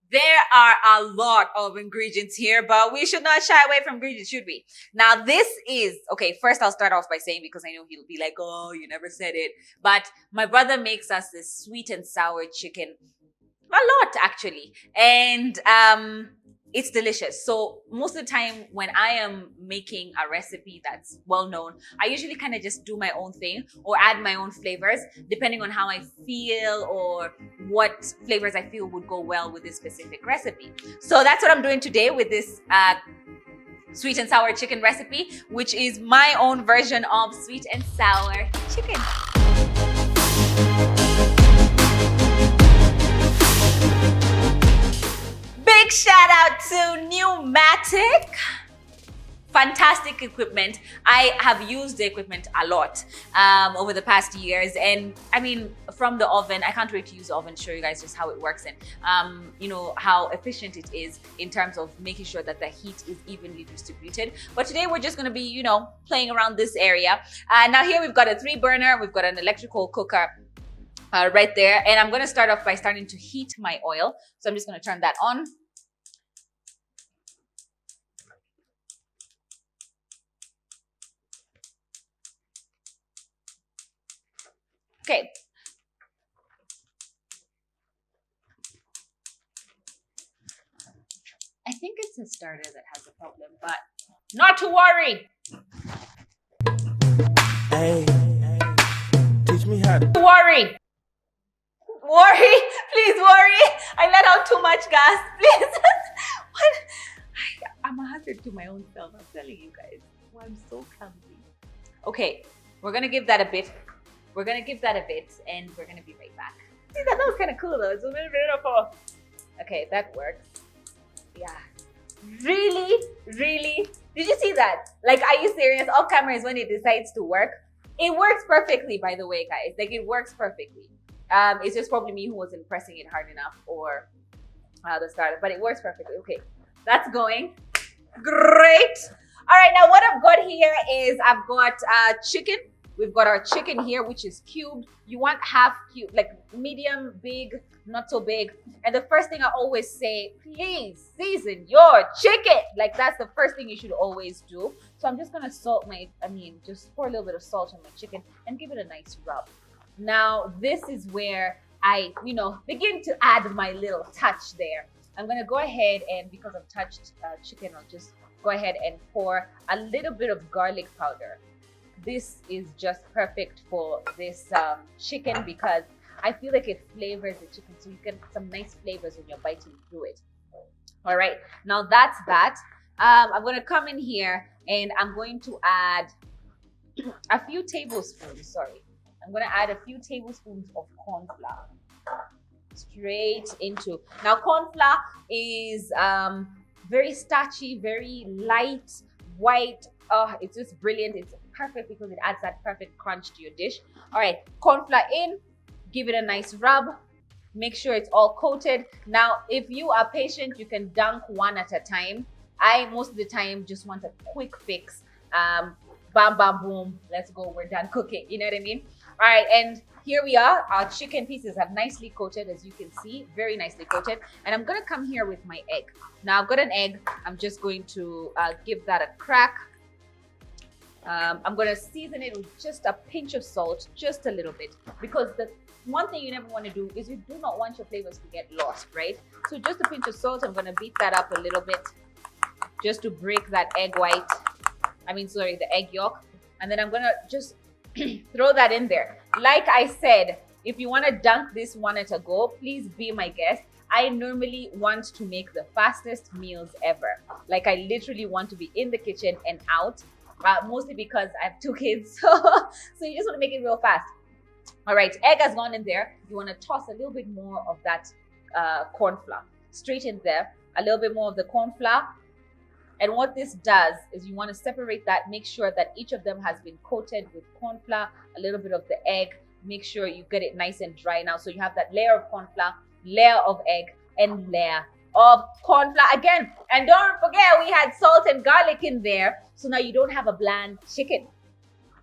There are a lot of ingredients here, but we should not shy away from ingredients, should we? Now, this is, okay, first I'll start off by saying, because I know he'll be like, oh, you never said it. But my brother makes us this sweet and sour chicken. A lot, actually. And it's delicious. So most of the time when I am making a recipe that's well known, I usually kind of just do my own thing or add my own flavors depending on how I feel or what flavors I feel would go well with this specific recipe. So that's what I'm doing today with this sweet and sour chicken recipe, which is my own version of sweet and sour chicken. Big shout out to Pneumatic. Fantastic equipment. I have used the equipment a lot over the past years, and I mean, from the oven, I can't wait to use the oven to show you guys just how it works and you know, how efficient it is in terms of making sure that the heat is evenly distributed. But today we're just going to be, you know, playing around this area. Now here we've got a 3-burner, we've got an electrical cooker right there, and I'm going to start off by starting to heat my oil. So I'm just going to turn that on. Okay. I think it's the starter that has a problem, but not to worry. Hey, teach me how to Worry. Worry. Please worry. I let out too much gas. Please. What? I'm a hazard to my own self. I'm telling you guys. Oh, I'm so clumsy. Okay. We're going to give that a bit. We're going to give that a bit, and we're going to be right back. See, that was kind of cool, though. It's a little beautiful. Okay, that works. Yeah. Really? Really? Did you see that? Like, are you serious? Off camera is when it decides to work. It works perfectly, by the way, guys. Like, it works perfectly. It's just probably me who wasn't pressing it hard enough, or the starter, but it works perfectly. Okay, that's going. Great. All right, now what I've got here is I've got chicken. We've got our chicken here, which is cubed. You want half cube, like medium, big, not so big. And the first thing I always say, please season your chicken. Like, that's the first thing you should always do. So I'm just gonna just pour a little bit of salt on my chicken and give it a nice rub. Now, this is where I, you know, begin to add my little touch there. I'm gonna go ahead and, because I've touched chicken, I'll just go ahead and pour a little bit of garlic powder. This is just perfect for this chicken because I feel like it flavors the chicken, so you get some nice flavors when you're biting through it. All right, now that's that. I'm going to come in here and I'm going to add a few tablespoons. I'm going to add a few tablespoons of corn flour straight into. Now, corn flour is very starchy, very light, white. Oh, it's just brilliant. It's perfect because it adds that perfect crunch to your dish. All right, corn flour in, give it a nice rub, make sure it's all coated. Now, if you are patient, you can dunk one at a time. I, most of the time, just want a quick fix. Bam, bam, boom, let's go, we're done cooking. You know what I mean? All right, and here we are. Our chicken pieces have nicely coated, as you can see, very nicely coated. And I'm gonna come here with my egg. Now, I've got an egg. I'm just going to give that a crack. I'm going to season it with just a pinch of salt, just a little bit, because the one thing you never want to do is you do not want your flavors to get lost, right? So just a pinch of salt. I'm going to beat that up a little bit just to break that egg the egg yolk. And then I'm going to just throw that in there. Like I said, if you want to dunk this one at a go, please be my guest. I normally want to make the fastest meals ever. Like, I literally want to be in the kitchen and out. Mostly because I have 2 kids, so you just want to make it real fast. All right, egg has gone in there. You want to toss a little bit more of that corn flour straight in there, a little bit more of the corn flour. And what this does is you want to separate that, make sure that each of them has been coated with corn flour, a little bit of the egg. Make sure you get it nice and dry now. So you have that layer of corn flour, layer of egg, and layer of corn flour again. And don't forget, we had salt and garlic in there. So now you don't have a bland chicken.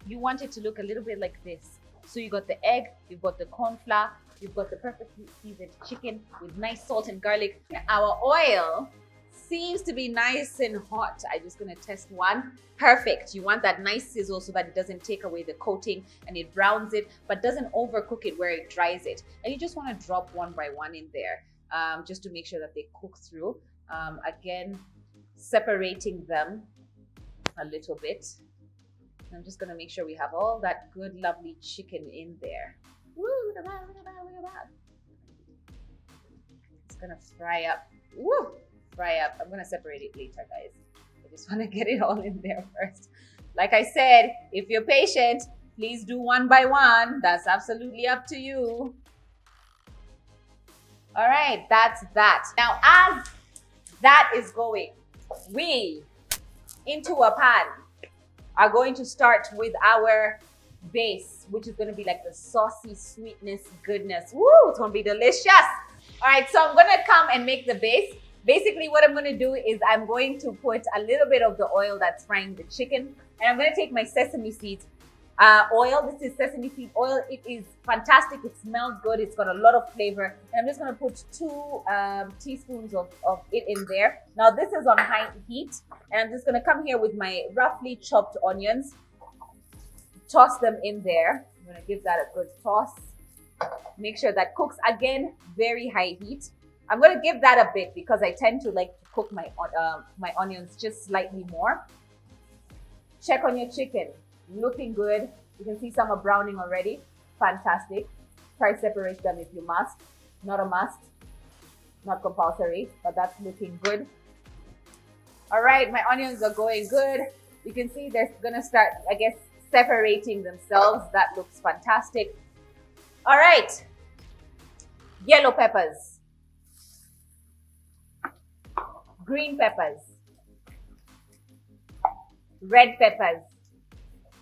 You want it to look a little bit like this. So you got the egg, you've got the corn flour, You've got the perfectly seasoned chicken with nice salt and garlic. Our oil seems to be nice and hot. I'm just gonna test one. Perfect. You want that nice sizzle so that it doesn't take away the coating and it browns it, but doesn't overcook it where it dries it. And you just want to drop one by one in there, just to make sure that they cook through. Again, separating them a little bit. I'm just gonna make sure we have all that good, lovely chicken in there. Woo, look at that, look at that, look at that. It's gonna fry up. Woo! Fry up. I'm gonna separate it later, guys. I just want to get it all in there first. Like I said, if you're patient, please do one by one. That's absolutely up to you. All right, that's that. Now, as that is going, we, into a pan, are going to start with our base, which is going to be like the saucy sweetness, goodness. Woo, it's going to be delicious. All right, so I'm going to come and make the base. Basically, what I'm going to do is I'm going to put a little bit of the oil that's frying the chicken, and I'm going to take my sesame seeds oil. This is sesame seed oil. It is fantastic. It smells good. It's got a lot of flavor. And I'm just going to put 2 teaspoons of it in there. Now, this is on high heat, and I'm just going to come here with my roughly chopped onions, toss them in there. I'm going to give that a good toss. Make sure that cooks. Again, very high heat. I'm going to give that a bit because I tend to like to cook my onions just slightly more. Check on your chicken. Looking good. You can see some are browning already. Fantastic. Try to separate them if you must. Not a must. Not compulsory, but that's looking good. All right, my onions are going good. You can see they're going to start, I guess, separating themselves. That looks fantastic. All right. Yellow peppers. Green peppers. Red peppers.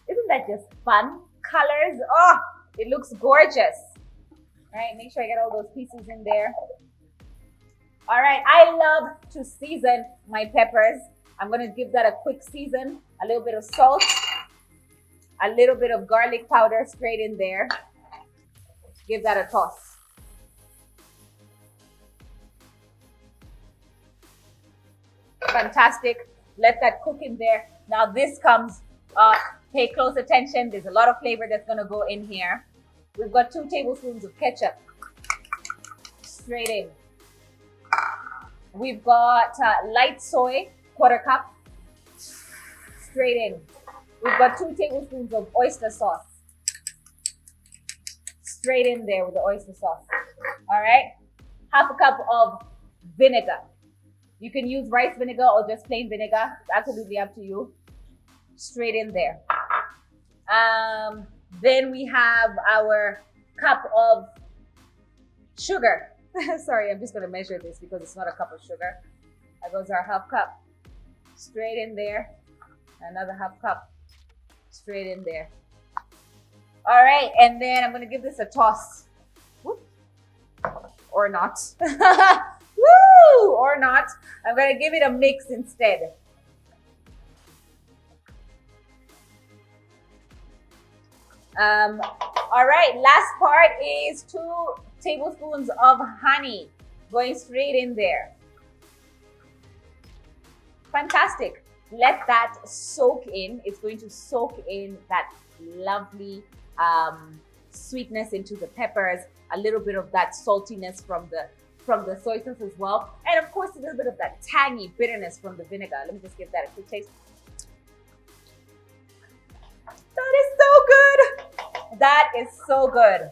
Isn't that just fun? Colors. Oh, it looks gorgeous. All right, make sure I get all those pieces in there. All right, I love to season my peppers. I'm going to give that a quick season. A little bit of salt. A little bit of garlic powder straight in there. Give that a toss. Fantastic. Let that cook in there. Now this comes, pay close attention. There's a lot of flavor that's going to go in here. We've got 2 tablespoons of ketchup. Straight in. We've got light soy, 1/4 cup. Straight in. We've got 2 tablespoons of oyster sauce. Straight in there with the oyster sauce. All right. 1/2 cup of vinegar. You can use rice vinegar or just plain vinegar. It's absolutely up to you. Straight in there. Then we have our cup of sugar. Sorry, I'm just going to measure this because it's not a cup of sugar. That goes our 1/2 cup. Straight in there. Another 1/2 cup. Straight in there. All right, and then I'm going to give this a toss. Whoop. Or not. Woo! Or not. I'm going to give it a mix instead. All right, last part is 2 tablespoons of honey going straight in there. Fantastic. Let that soak in. It's going to soak in that lovely sweetness into the peppers, a little bit of that saltiness from the soy sauce as well, and of course a little bit of that tangy bitterness from the vinegar. Let me just give that a quick taste. That is so good. That is so good.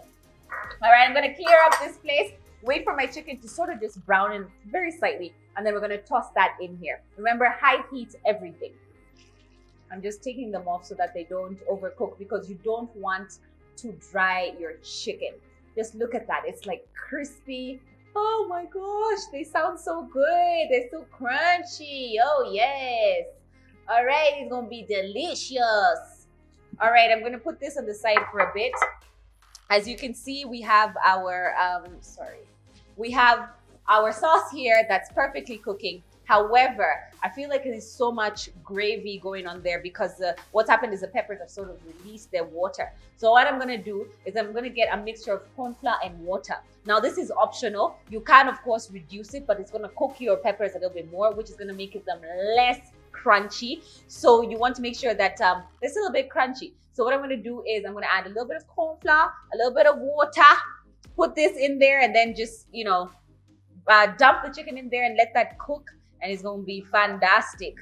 All right, I'm going to clear up this place. Wait for my chicken to sort of just brown in very slightly, and then we're going to toss that in here. Remember, high heat everything. I'm just taking them off so that they don't overcook because you don't want to dry your chicken. Just look at that. It's like crispy. Oh my gosh, they sound so good. They're so crunchy. Oh yes. All right, it's going to be delicious. All right, I'm going to put this on the side for a bit. As you can see, we have our, we have our sauce here that's perfectly cooking. However, I feel like there's so much gravy going on there because what's happened is the peppers have sort of released their water. So what I'm going to do is I'm going to get a mixture of corn flour and water. Now this is optional. You can of course reduce it, but it's going to cook your peppers a little bit more, which is going to make them less crunchy. So you want to make sure that they're still a bit crunchy. So what I'm going to do is I'm going to add a little bit of corn flour, a little bit of water, put this in there, and then just, you know, dump the chicken in there and let that cook, and it's going to be fantastic.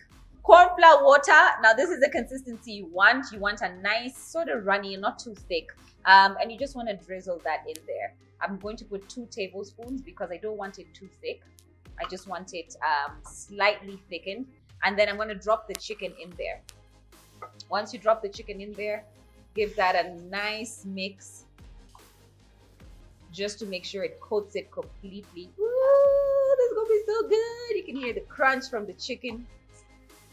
Corn flour, water. Now this is the consistency you want. You want a nice sort of runny, not too thick. And you just want to drizzle that in there. I'm going to put 2 tablespoons because I don't want it too thick. I just want it slightly thickened. And then I'm going to drop the chicken in there. Once you drop the chicken in there, give that a nice mix just to make sure it coats it completely. Ooh, this is going to be so good. You can hear the crunch from the chicken.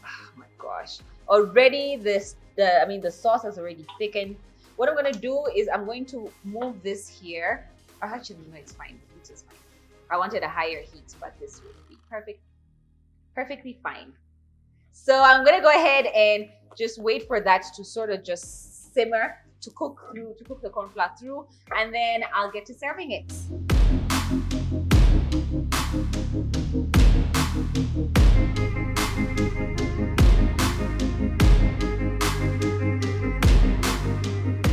Oh my gosh. Already the sauce has already thickened. What I'm going to do is I'm going to move this here. Oh, actually, no, it's fine. The heat is fine. I wanted a higher heat, but this will be perfectly fine. So I'm going to go ahead and just wait for that to sort of just simmer, to cook the corn flour through, and then I'll get to serving it.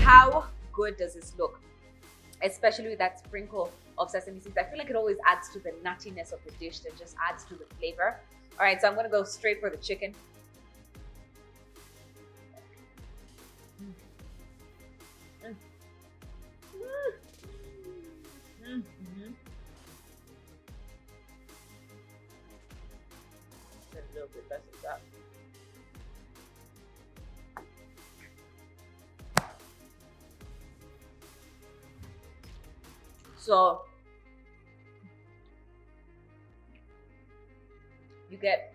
How good does this look? Especially with that sprinkle of sesame seeds. I feel like it always adds to the nuttiness of the dish and just adds to the flavor. All right, so I'm gonna go straight for the chicken. A little bit less of that. So you get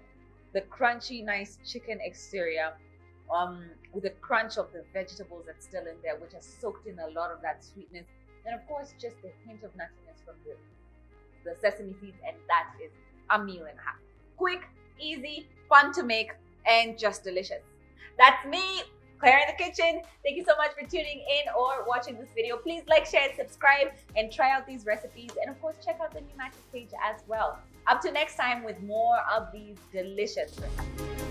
the crunchy, nice chicken exterior with the crunch of the vegetables that's still in there, which has soaked in a lot of that sweetness. And of course, just a hint of nuttiness from the sesame seeds, and that is a meal and a half. Quick, easy, fun to make, and just delicious. That's me, Claire in the kitchen. Thank you so much for tuning in or watching this video. Please like, share, and subscribe, and try out these recipes. And of course, check out the new Magic page as well. Up to next time with more of these delicious recipes.